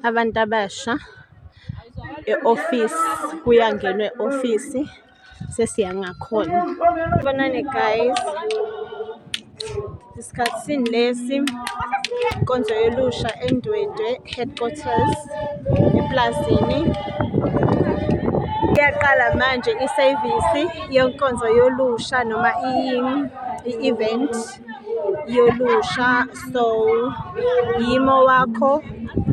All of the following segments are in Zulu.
Abantu abasha e-office, kuyangenwa e-office sesiya ngakhona. Bonani guys, isikhathini lesi inkonzo yolusha eNdwendwe headquarters eplazini iyaqala manje isevisi yenkonzo yolusha noma i-event yolusha. So yimo wakho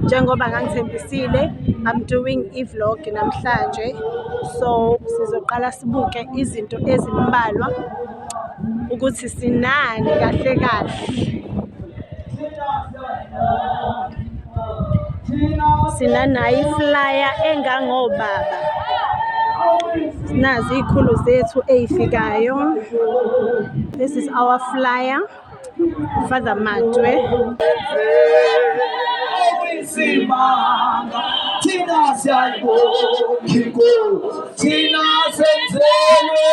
njengoba ngangithembisile, I'm doing iVlog namhlanje. So sizoqala sibuke izinto ezimbalwa ukuthi sinani kahle kahle. Sinanayo iflyer engangobaba. Nazi ikhulu zethu eyifikayo. This is our flyer. Father Madwe. Tina Sanibona, Tina Senzelwe,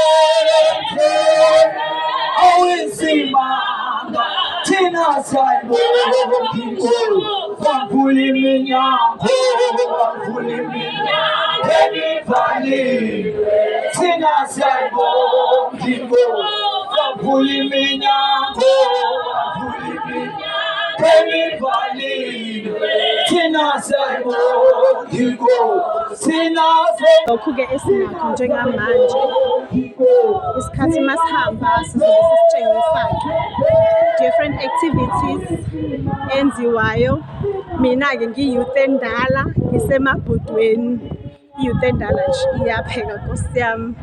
Owensimanga, Tina Sanibona, Vampuli minyango, Vampuli minyango, Evivaliwe, Tina Sanibona, Vampuli minyango, Vampuli minyango, Evivaliwe, Tina Lokhu-ke esinakho njengamanje, isikhathi masihamba sizobe sisitshengisa-ke different activities enziwayo. Mina-ke ngi-youth endala, ngisemabhodweni. I-youth endala nje iyapheka Nkosi yami.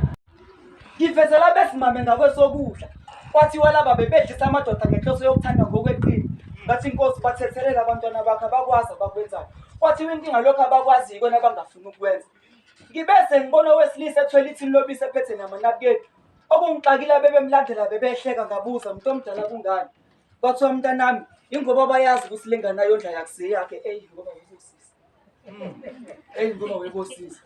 Ngivezela besimame ngakwesokudla. Kwathiwa laba bebedlisa amadoda ngenhloso yokuthanda ngokweqile. Ngathi inkosi bathethelela abantwana bakhe abakwazi abakwenzayo. Kwathiwa inkinga lokho abakwazi ikona abangafuni ukwenza. Ngibese ngibona owesilisa ethwele ithini lobisi ephethe namanapukeni. Okungixakile bebemlandela bebehleka ngabuza umuntu omdala kungani. Kwathiwa mntanami ingoba bayazi ukuthi lengane yondla yakusiyakhe ngoba webosisa. Ngoba webosisa.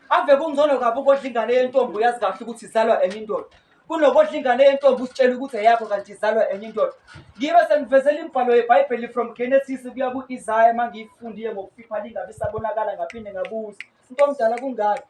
Ave kungcono kabi ukodla ingane yentombi uyazi kahle ukuthi izalwa enye indoda. Kunokodla ingane yentombi usitshela ukuthi ayakho kanti izalwa enye indoda. Ngibe sengivezela imbhalo yeBhayibheli from Genesis kuya ku-Isaiah mangiyifundiye ngokufiphala ingabe isabonakala ngaphinde ngabuza. Into omdala kungani?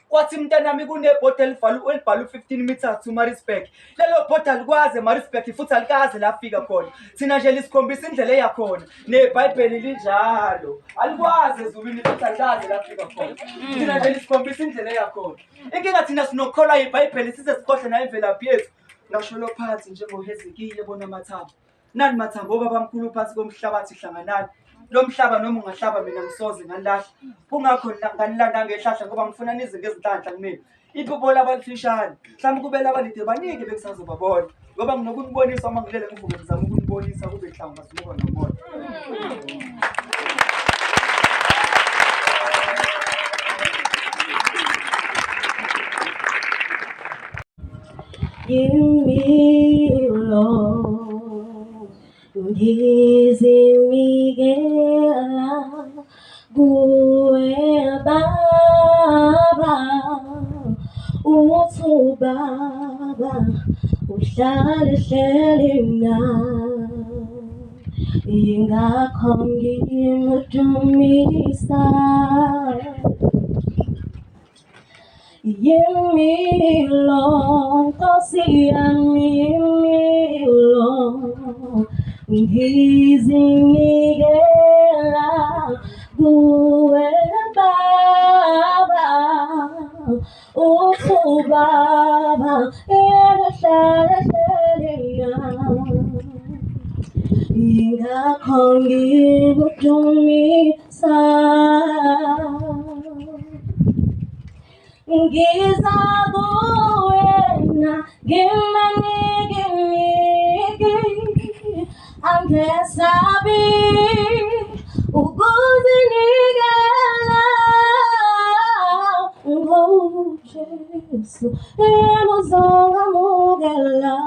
Kwathi mntanami kunebhoda elibhala u-15 meters to Maritzburg. Lelo bhoda alikwazi eMaritzburg futhi alikaze lafika khona. Thina nje lisikhombisa indlela eyakhona. NeBhayibheli linjalo. Alikwazi ezulwini futhi alikaze lafika khona. Thina nje lisikhombisa indlela eyakhona. Inkinga thina sinokholwa iBhayibheli size sikhohle na imvelaphi yethu. Ngasho lo phansi njengoHezekile bona mathambo. Nani mathambo babamkhulu phansi komhlabathi hlanganani. Lo mhlaba noma ungahlaba mina ngisoze ngalahla. Kungakho nganilanda ngehlahla ngoba ngifuna nize ngezinhlanhla kumina. Iphupho labalifishane. Mhlawumbe kubela abalide baningi bekusazobabona. Ngoba nginokunibonisa uma ngilele ngivuke ngizama ukunibonisa kube hlanga siloba ngibona. Give me Lord, ngizimikela kuwe Baba, uthi Baba uhlale hleli nami, ingakho ngimudumisa. Yimilo, Nkosi yami yimilo, ngizinikela kuwe Baba, uthi Baba uhlale hleli nami, ingakho ngimudumisa. Ngiza kuwena ngimanike angesabi ukuzinikela ngoJesu yena uzongamukela,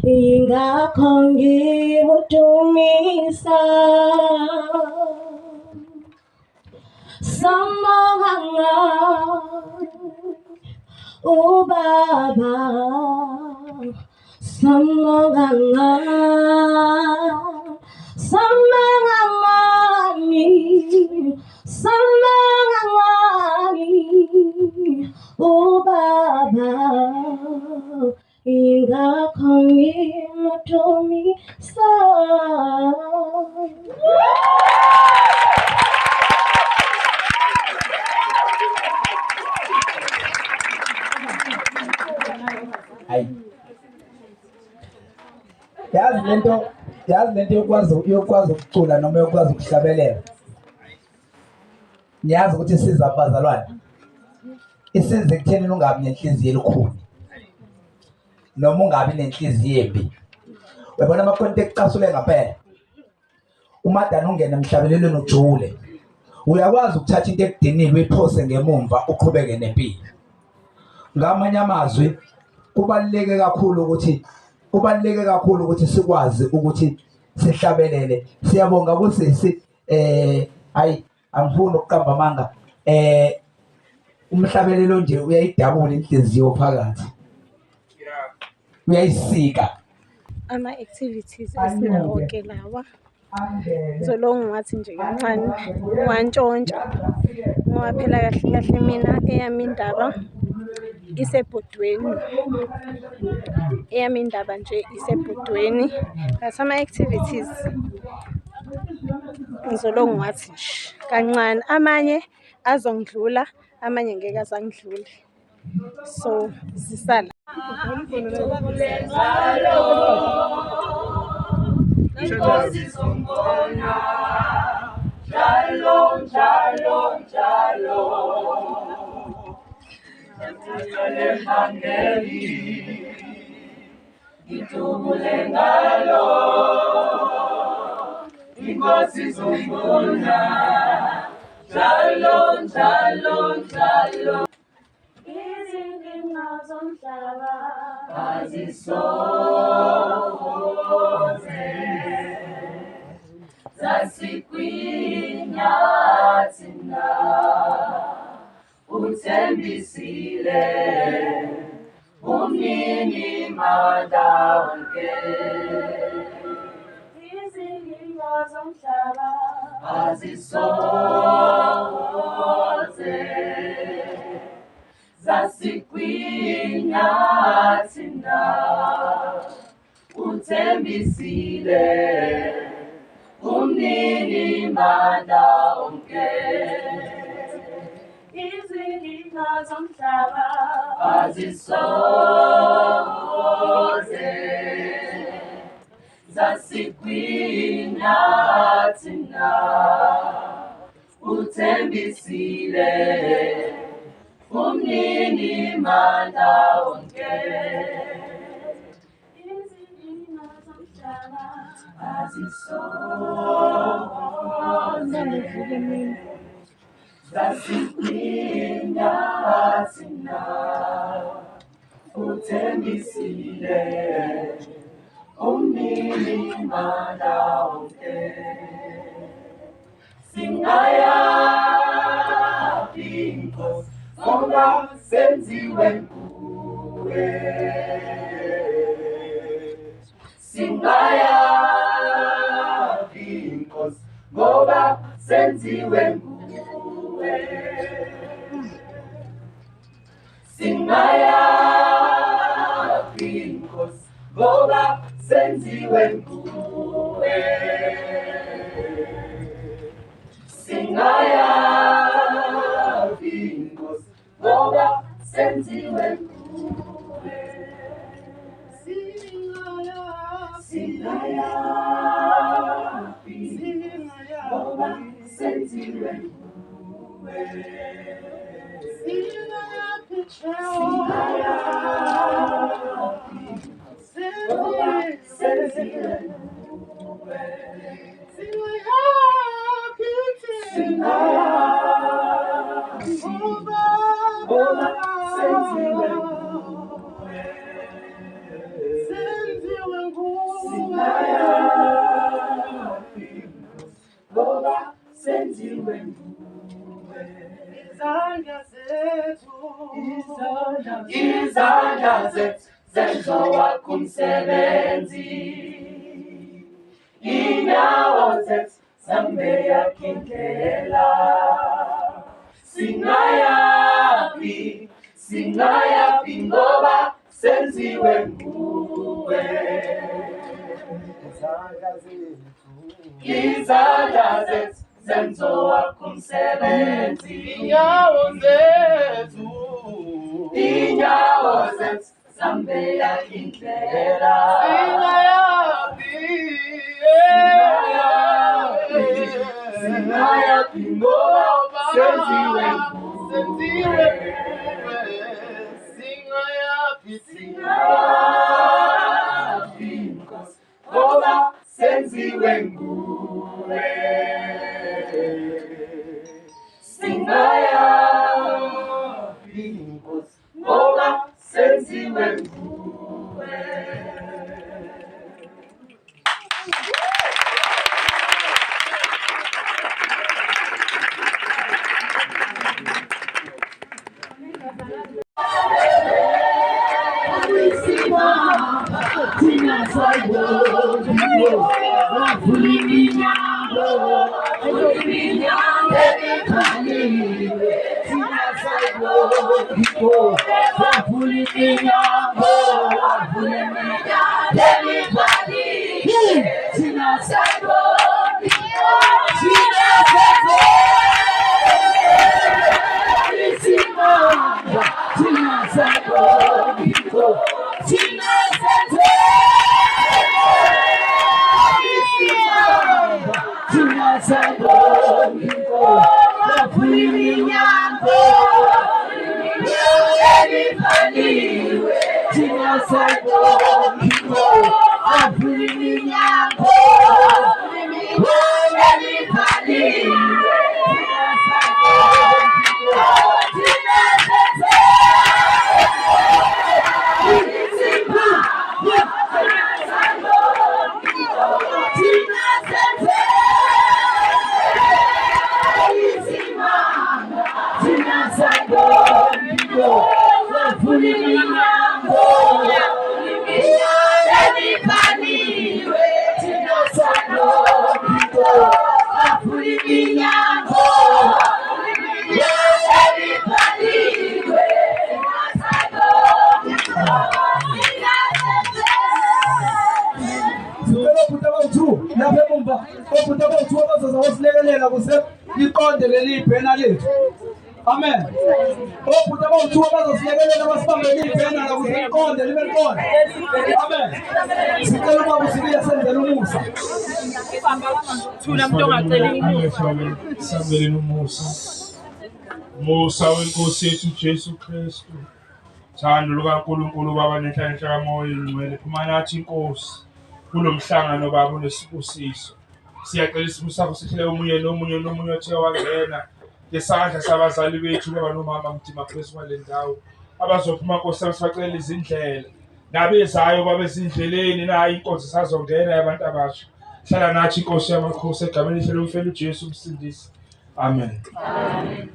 ingakho ngimudumisa. Sambonga ubaba, sambonga samangangani ubaba ingakho nginotomisa. yazi lento yokwazi ukucula noma yokwazi ukuhlabelela. Niyazi ukuthi isiza abazalwane, isiza ekutheni ungabi nenhliziyo elikhulu noma ungabi nenhliziyo embi. Uyabona amakhonto ekucasule ngaphela, umadana ungena emhlabelelweni ujule, uyakwazi ukuthatha into ekudinile uyiphose ngemumva uqhubeke nempilo. Ngamanye amazwi kubaluleke kakhulu ukuthi sikwazi ukuthi sihlabelele. Siyabonga kusisi hayi angifuni ukuqamba amanga, umhlabelelo nje uyayidabula inhliziyo phakathi, uyayisika. Ama-activities esinawo-ke lawa zolonga ngathi nje kancane wantshontsha ngoba phela kahle kahle mina eyami indaba nje isebhodweni, but ama-activities ngizolonga ngathi nje kancane, amanye azongidlula amanye ngeke azangidlule, so sisala Inkosi zombona, njalo njalo njalo, ngithuthele phangeli, ngitubule ngalo. Inkosi zombona, njalo njalo njalo, Izindima zomhlaba azisoze zasigwinya thina, uthembisile umnini mandla wonke. izindima zomhlaba Azisoze zasigwinya thina, uthembisile umnini mandla wonke. izindima zomhlaba Azisoze zasigwinya thina, uthembisile umnini mandla wonke. izindima zomhlaba Azisoze zasigwinya thina, uthembisile umnini mandla wonke. Singayaphi inkosi ngoba senziwe nguwe. Singayaphi inkosi ngoba senziwe nguwe. Singayaphi inkosi ngoba senziwe nguwe. Singayaphi inkosi ngoba senziwe nguwe. Singayaphi ngoba senziwe nguwe. Singayaphi ngoba senziwe nguwe. Izandla zethu zenza wakho umsebenzi, inyawo zethu zambe yakho indlela. singayapi, singayapi ngoba senziwe nguwe. Izandla zethu zenzo wakho umsebenzi, inyawo zethu zambela indlela. Singayapi ngoba senziwe nguwe. Singayapi ngoba senziwe nguwe. Singayapi ngoba senziwe nguwe. Iqonde leli ibhena lethu. Amen. Obhuti abawuthiwa bazosilekelela basibambele ibhena la kuze iqonde libe liqonde. Amen. Sicela ubaba usibuye senzele umusa. Thula umuntu ongaceli umusa. Sambeleni umusa. Musa wenkosi yethu Jesu Kristu. Thando lukaNkulunkulu baba nenhlanhla kamoya ingcwele phuma nathi inkosi. Kulomhlangano baba unesibusiso. Siyacela isibusiso sakho sihle omunye nomunye othe wangena ngesandla sabazali bethu baba nomama mdima phezu kwale ndawo abazophuma Nkosi yami sibacela izindlela nabezayo babe ezindleleni nayo inkonzo sazongena yabantu abasha hlala nathi inkosi yamakhosi egameni lihle lomfelo uJesu umsindisi. Amen. Amen.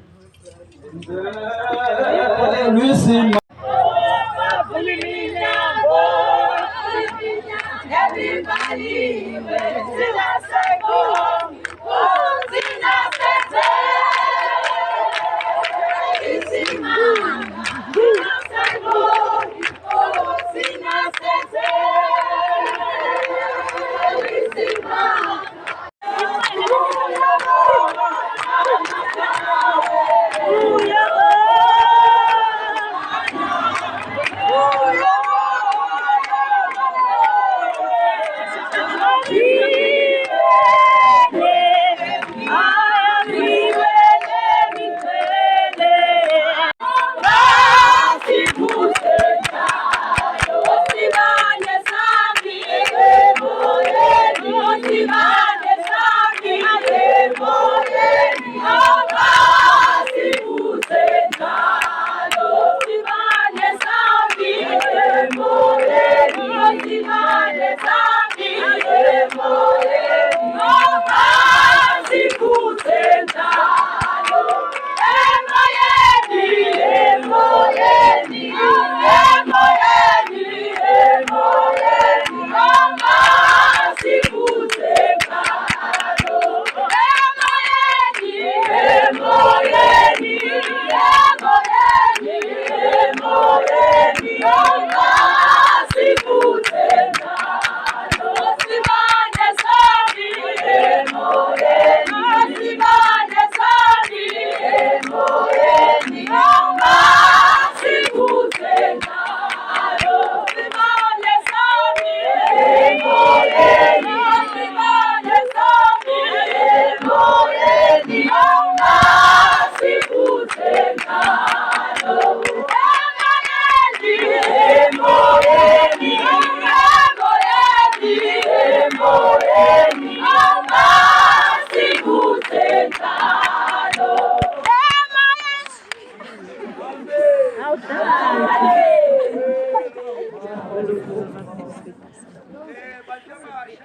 Bantu abasha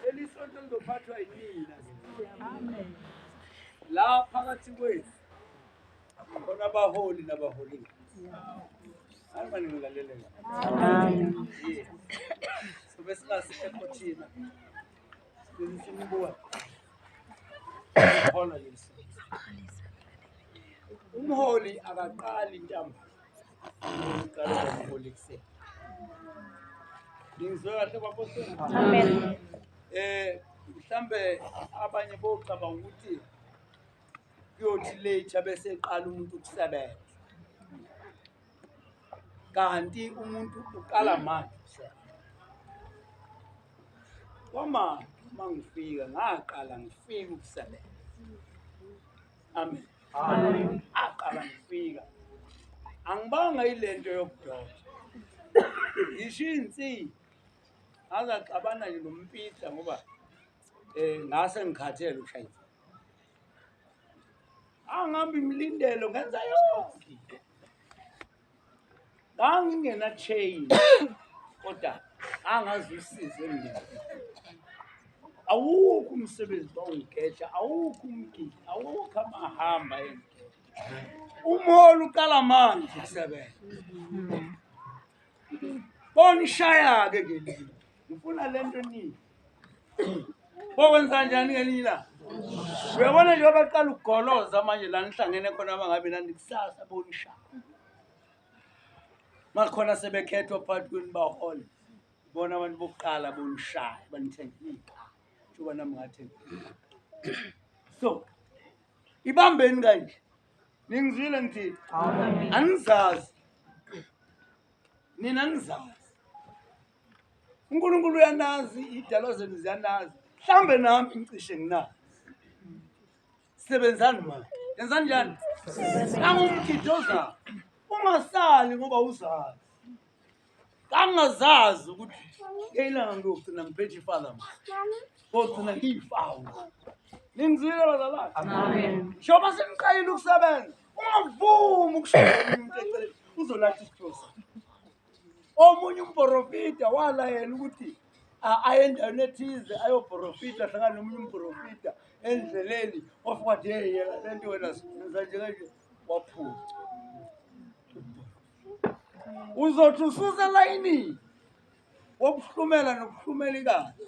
elisonto lizophathwa yinina. La phakathi kwethu khona abaholi nabaholi. Alibani ngilalele. Amen. Sobe singasekho thina. Sisimbuka. Khona lesi. Umholi akaqali intamba. Uqala umholi kuseni. Ngizwe kahle bapostoli. Amen. Mhlambe abanye bocabanga ukuthi kuyothi later bese eqala umuntu ukusebenza. Kanti umuntu uqala manje ukusebenza. Mangifika ngaqala ngifika ukusebenza. Amen. Amen. Aqala ngifika. Angibanga ilento yokudoda. Yishinsi. Azaxabana nje nompitha ngoba ngase ngikhathele ushayisa. Angihambi imlindelo ngenza yonke. Ngingena chain kodwa angazisize emndeni. Awukho umsebenzi ongikhetha, awukho umgidi, awukho amahamba engikhetha. Umholi uqala manje ukusebenza. Bonishaya ke ngelini. Ngifuna lento nini. Bokwenza njani ngelinye la? Uyabona nje abaqala ukugoloza manje la nihlangene khona abangabe nani kusasa bonishaya. Makhona sebekhethwa phakathi kwenu baholi. Bona abantu bokuqala bonishaya banithengile. Kuba nami ngathi. So, ibambeni kanje. Ningizwile ngithi? Amen. Anizazi. Nina nizazi. uNkulunkulu uyanazi, idalo zenu ziyanazi. Mhlambe nami ngicishe nginazi. Sebenzani manje. Yenzani njani? Angumkhidoza. Ungasali ngoba uzazi. Kangazazi ukuthi ngeyilanga ngiyogcina ngiphethe ifather manje. Ngogcina ngiyifawu. Ningizwile bazalwane? Amen. Shoba seniqayile ukusebenza. Ungavumi ukushaya umuntu eceleni. Uzolathi isiphosa. Omunye umprofita walayela ukuthi ayendaweni ethize ayoprofita hlangana nomunye umprofita endleleni wathi hey lento wena senza nje kanje waphuca. Uzothi ususa layini wokuhlumela nokuhlumela ikazi.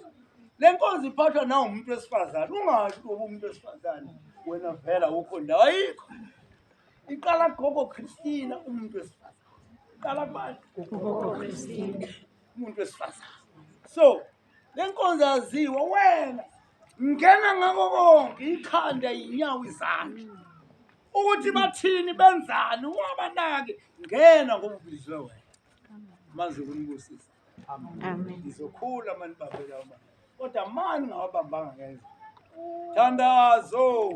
Lenkonzo iphathwa nawo umuntu wesifazane. Ungathi ngoba umuntu wesifazane wena vela ukho ndawo ayikho. Iqala gogo Christina umuntu wesifazane. Iqala abantu gogo Christina umuntu wesifazane. So lenkonzo yaziwa wena ngena ngako konke ikhanda inyawo izandla. Ukuthi bathini benzani ungabanake ngena ngoba ubizwe wena. Manje kunibusisa. Amen. Ngizokhula manje babela manje. Kodwa mani ngawabambanga ngenza. Thandazo.